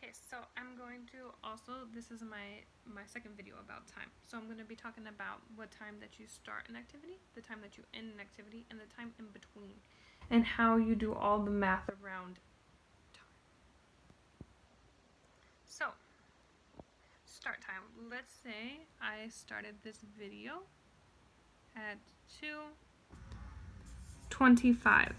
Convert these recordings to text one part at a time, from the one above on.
Okay, so I'm going to also, this is my second video about time. So I'm going to be talking about what time that you start an activity, the time that you end an activity, and the time in between, and how you do all the math around time. So, start time. Let's say I started this video at 2:25.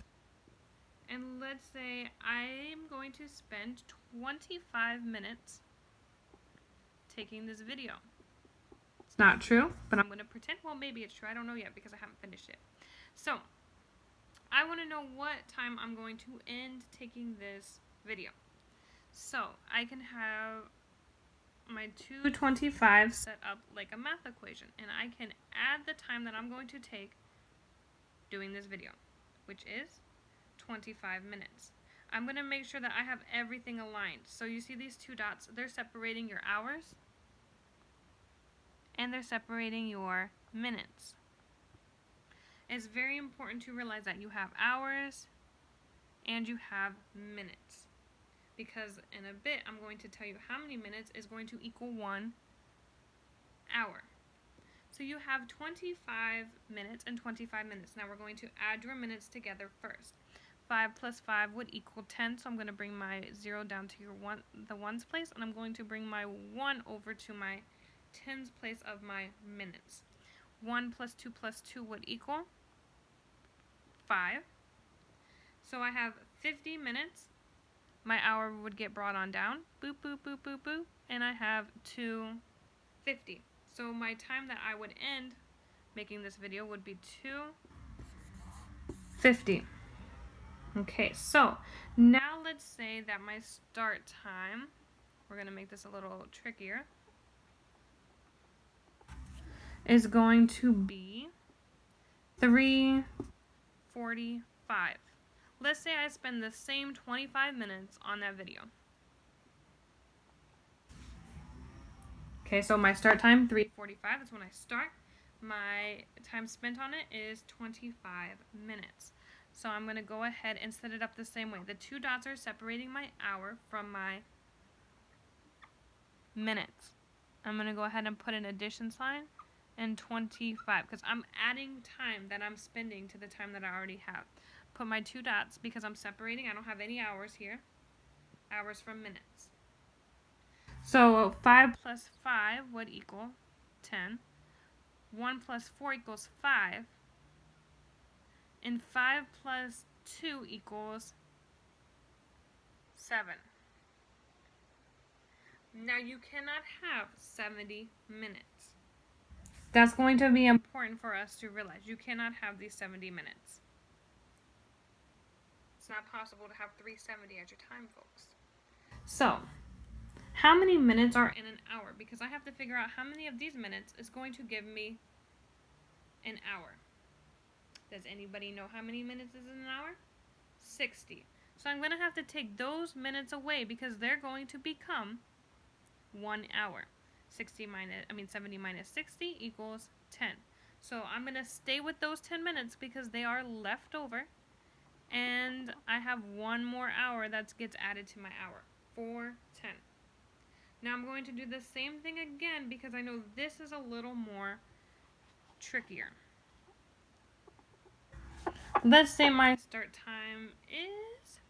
And let's say I'm going to spend 25 minutes taking this video. It's not true, but I'm going to pretend, well, maybe it's true. I don't know yet because I haven't finished it. So, I want to know what time I'm going to end taking this video. So, I can have my 2:25 set up like a math equation, and I can add the time that I'm going to take doing this video, which is 25 minutes. I'm going to make sure that I have everything aligned. So you see these two dots, they're separating your hours and they're separating your minutes. It's very important to realize that you have hours and you have minutes, because in a bit I'm going to tell you how many minutes is going to equal 1 hour. So you have 25 minutes and 25 minutes. Now we're going to add your minutes together first. 5 plus 5 would equal 10, so I'm going to bring my 0 down to the ones place, and I'm going to bring my 1 over to my tens place of my minutes. 1 plus 2 plus 2 would equal 5. So I have 50 minutes. My hour would get brought on down. Boop, boop, boop, boop, boop. And I have 2:50. So my time that I would end making this video would be 2:50. Okay, so now let's say that my start time, we're going to make this a little trickier, is going to be 3:45. Let's say I spend the same 25 minutes on that video. Okay, so my start time, 3:45, that's when I start. My time spent on it is 25 minutes. So I'm going to go ahead and set it up the same way. The two dots are separating my hour from my minutes. I'm going to go ahead and put an addition sign and 25, because I'm adding time that I'm spending to the time that I already have. Put my two dots because I'm separating. I don't have any hours here. Hours from minutes. So 5 plus 5 would equal 10. 1 plus 4 equals 5. And 5 plus 2 equals 7. Now you cannot have 70 minutes. That's going to be important for us to realize. You cannot have these 70 minutes. It's not possible to have 370 at your time, folks. So, how many minutes are in an hour? Because I have to figure out how many of these minutes is going to give me an hour. Does anybody know how many minutes is in an hour? 60. So I'm going to have to take those minutes away because they're going to become 1 hour. 70 minus 60 equals 10. So I'm going to stay with those 10 minutes because they are left over. And I have 1 more hour that gets added to my hour. 4:10. Now I'm going to do the same thing again because I know this is a little more trickier. Let's say my start time is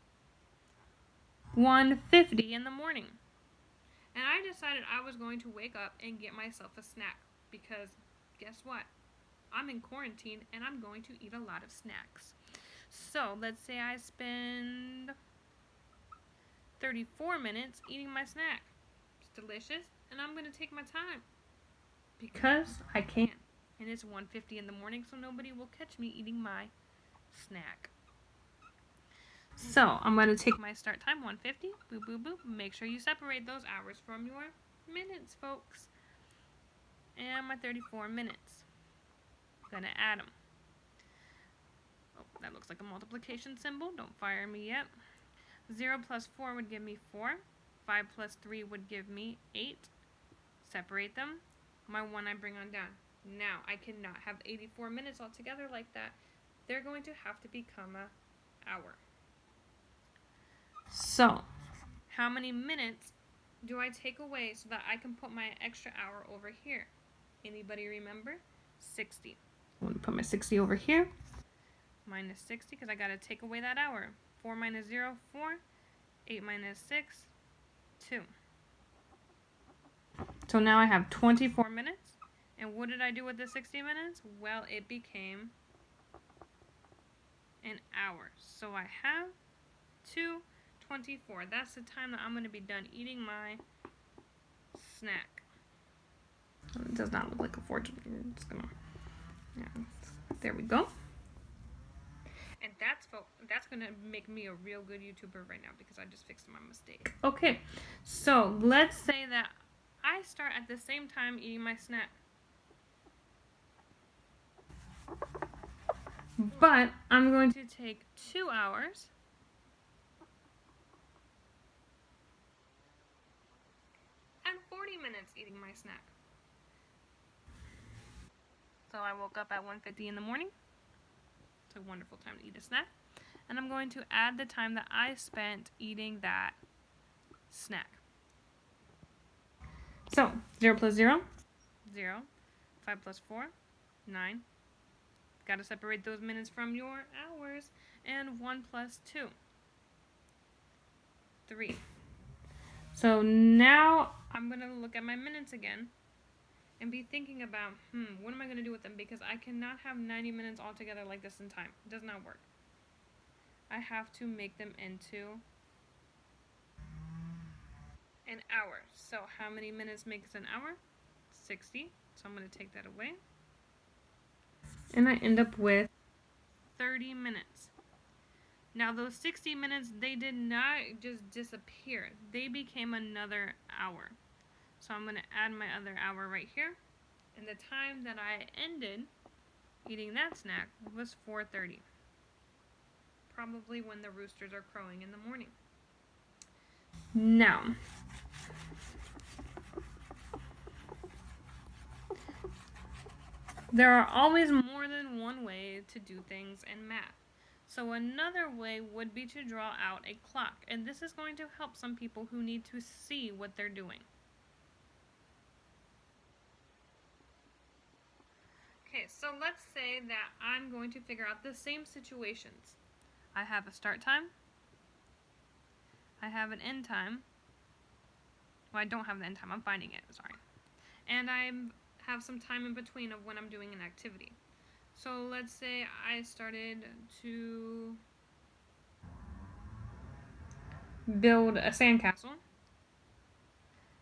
1:50 in the morning. And I decided I was going to wake up and get myself a snack because guess what? I'm in quarantine and I'm going to eat a lot of snacks. So let's say I spend 34 minutes eating my snack. It's delicious and I'm going to take my time because I can. And it's 1:50 in the morning, so nobody will catch me eating my snack. So I'm going to take my start time, 1:50, boop, boop, boop. Make sure you separate those hours from your minutes, folks. And my 34 minutes. I'm going to add them. Oh, that looks like a multiplication symbol. Don't fire me yet. 0 plus 4 would give me 4. 5 plus 3 would give me 8. Separate them. My 1 I bring on down. Now, I cannot have 84 minutes altogether like that. They're going to have to become an hour. So, how many minutes do I take away so that I can put my extra hour over here? Anybody remember? 60. I'm going to put my 60 over here. Minus 60, because I got to take away that hour. 4 minus 0, 4. 8 minus 6, 2. So now I have 24 minutes. And what did I do with the 60 minutes? Well, it became an hour. So I have 2:24. That's the time that I'm going to be done eating my snack. It does not look like a fortune. Just gonna, yeah, there we go. And that's going to make me a real good YouTuber right now because I just fixed my mistake. Okay, so let's say that I start at the same time eating my snack. But I'm going to take 2 hours and 40 minutes eating my snack. So I woke up at 1:50 in the morning. It's a wonderful time to eat a snack. And I'm going to add the time that I spent eating that snack. So 0 plus 0, 0. 5 plus 4, 9. Got to separate those minutes from your hours. And 1 plus 2, 3. So now I'm going to look at my minutes again and be thinking about, what am I going to do with them? Because I cannot have 90 minutes all together like this in time. It does not work. I have to make them into an hour. So how many minutes makes an hour? 60. So I'm going to take that away. And I end up with 30 minutes. Now those 60 minutes, they did not just disappear. They became another hour. So I'm going to add my other hour right here. And the time that I ended eating that snack was 4:30. Probably when the roosters are crowing in the morning. Now, there are always more than one way to do things in math. So another way would be to draw out a clock. And this is going to help some people who need to see what they're doing. Okay, so let's say that I'm going to figure out the same situations. I have a start time. I have an end time. Well, I don't have the end time. I'm finding it. Sorry. And I have some time in between of when I'm doing an activity. So let's say I started to build a sandcastle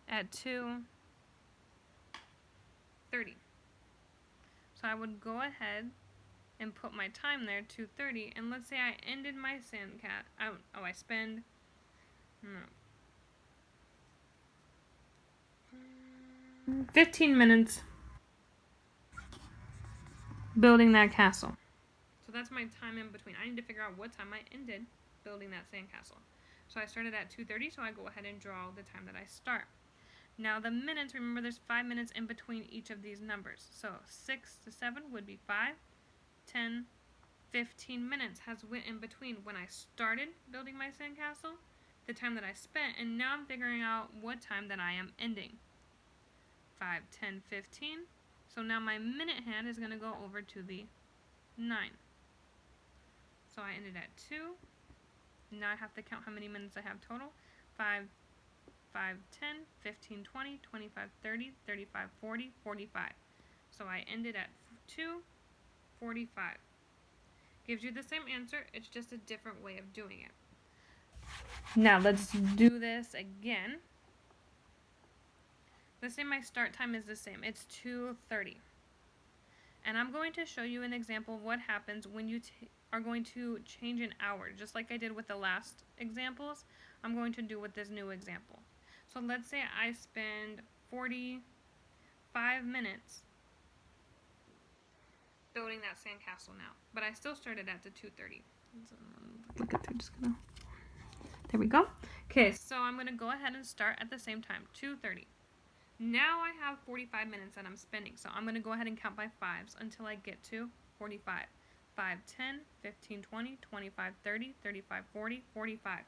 at 2:30. So I would go ahead and put my time there, 2:30, and let's say I ended my I spend 15 minutes building that castle. So that's my time in between. I need to figure out what time I ended building that sandcastle. So I started at 2:30, so I go ahead and draw the time that I start. Now the minutes, remember there's 5 minutes in between each of these numbers. So 6 to 7 would be 5, 10, 15 minutes has went in between when I started building my sandcastle, the time that I spent, and now I'm figuring out what time that I am ending. 5, 10, 15. So now my minute hand is going to go over to the 9. So I ended at 2. Now I have to count how many minutes I have total. 5, 10, 15, 20, 25, 30, 35, 40, 45. So I ended at 2:45. Gives you the same answer, it's just a different way of doing it. Now let's do this again. Let's say my start time is the same. It's 2:30. And I'm going to show you an example of what happens when you are going to change an hour. Just like I did with the last examples, I'm going to do with this new example. So let's say I spend 45 minutes building that sandcastle now. But I still started at the 2:30. Look at that, there we go. Okay, so I'm going to go ahead and start at the same time, 2:30. Now I have 45 minutes that I'm spending, so I'm going to go ahead and count by 5s until I get to 45. 5, 10, 15, 20, 25, 30, 35, 40, 45.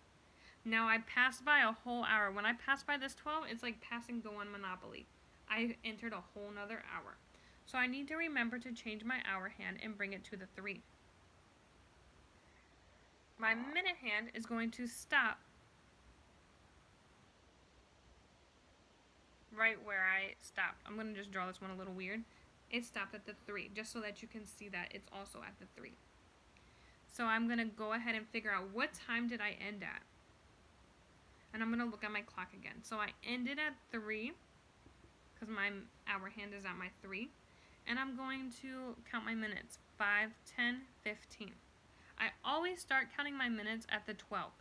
Now I passed by a whole hour. When I pass by this 12, it's like passing Go on Monopoly. I entered a whole nother hour. So I need to remember to change my hour hand and bring it to the 3. My minute hand is going to stop right where I stopped. I'm going to just draw this one a little weird. It stopped at the 3, just so that you can see that it's also at the 3. So I'm going to go ahead and figure out what time did I end at. And I'm going to look at my clock again. So I ended at 3, because my hour hand is at my 3. And I'm going to count my minutes. 5, 10, 15. I always start counting my minutes at the 12.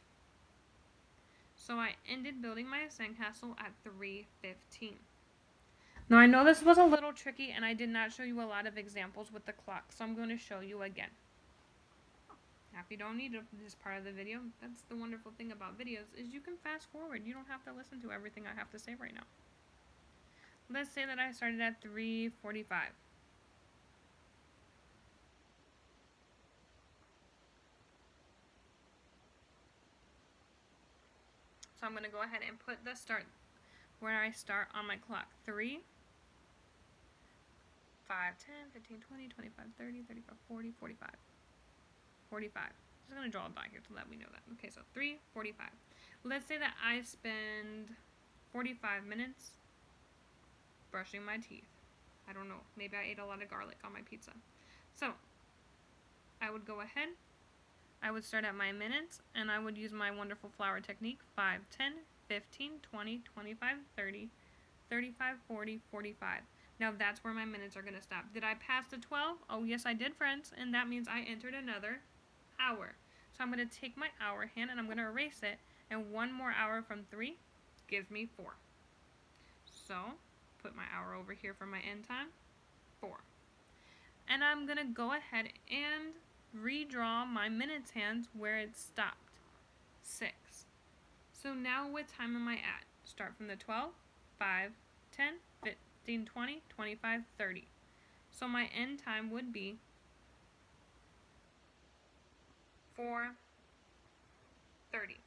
So I ended building my sandcastle at 3:15. Now I know this was a little tricky and I did not show you a lot of examples with the clock, so I'm going to show you again. Now if you don't need this part of the video, that's the wonderful thing about videos, is you can fast forward. You don't have to listen to everything I have to say right now. Let's say that I started at 3:45. So I'm going to go ahead and put the start where I start on my clock. 3, 5, 10, 15, 20, 25, 30, 35, 40, 45. 45. I'm just going to draw a dot here to let me know that. Okay, so 3:45. Let's say that I spend 45 minutes brushing my teeth. I don't know. Maybe I ate a lot of garlic on my pizza. So, I would go ahead. I would start at my minutes, and I would use my wonderful flower technique. 5, 10, 15, 20, 25, 30, 35, 40, 45. Now that's where my minutes are going to stop. Did I pass the 12? Oh, yes, I did, friends. And that means I entered another hour. So I'm going to take my hour hand, and I'm going to erase it. And one more hour from 3 gives me 4. So, put my hour over here for my end time. 4. And I'm going to go ahead and redraw my minutes hands where it stopped. 6. So now what time am I at? Start from the 12, 5, 10, 15, 20, 25, 30. So my end time would be 4:30.